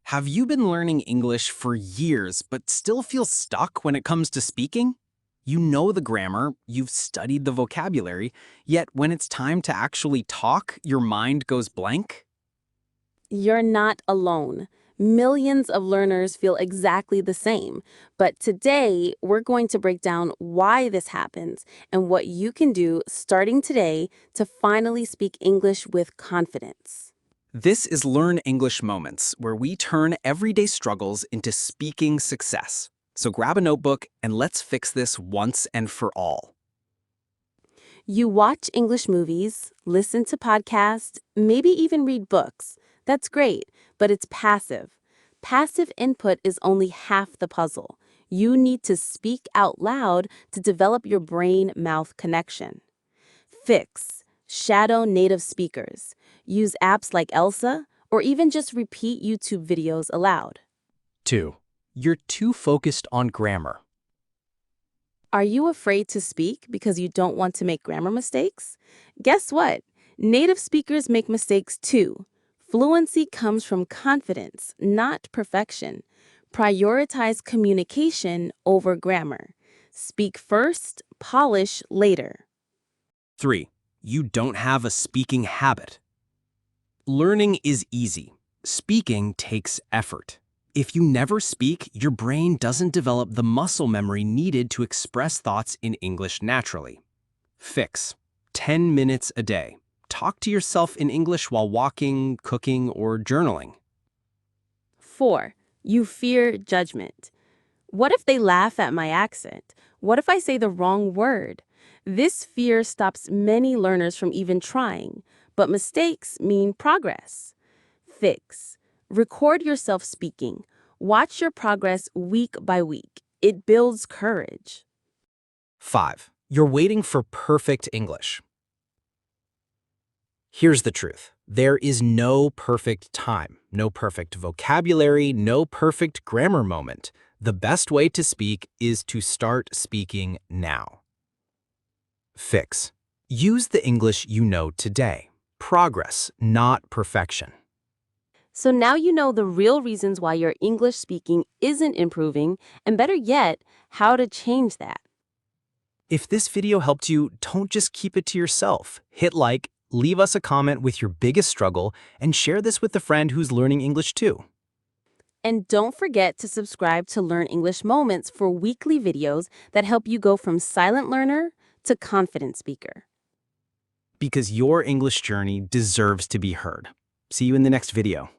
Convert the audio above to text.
Have you been learning English for years but still feel stuck when it comes to speaking? You know the grammar, you've studied the vocabulary, yet when it's time to actually talk, your mind goes blank? You're not alone. Millions of learners feel exactly the same. But today, we're going to break down why this happens and what you can do starting today to finally speak English with confidence. This is Learn English Moments, where we turn everyday struggles into speaking success. So grab a notebook and let's fix this once and for all. You watch English movies, listen to podcasts, maybe even read books. That's great, but it's passive. Passive input is only half the puzzle. You need to speak out loud to develop your brain-mouth connection. Fix. Shadow native speakers. Use apps like Elsa, or even just repeat YouTube videos aloud. 2. You're too focused on grammar. Are you afraid to speak because you don't want to make grammar mistakes? Guess what? Native speakers make mistakes too. Fluency comes from confidence, not perfection. Prioritize communication over grammar. Speak first, polish later. 3. You don't have a speaking habit. Learning is easy. Speaking takes effort. If you never speak, your brain doesn't develop the muscle memory needed to express thoughts in English naturally. Fix. 10 minutes a day. Talk to yourself in English while walking, cooking, or journaling. 4. You fear judgment. What if they laugh at my accent? What if I say the wrong word? This fear stops many learners from even trying, but mistakes mean progress. Fix. Record yourself speaking. Watch your progress week by week. It builds courage. 5. You're waiting for perfect English. Here's the truth. There is no perfect time, no perfect vocabulary, no perfect grammar moment. The best way to speak is to start speaking now. Fix. Use the English you know today. Progress, not perfection. So now you know the real reasons why your English speaking isn't improving, and better yet, how to change that. If this video helped you, don't just keep it to yourself. Hit like, leave us a comment with your biggest struggle, and share this with a friend who's learning English too. And don't forget to subscribe to Learn English Moments for weekly videos that help you go from silent learner to confident speaker. Because your English journey deserves to be heard. See you in the next video.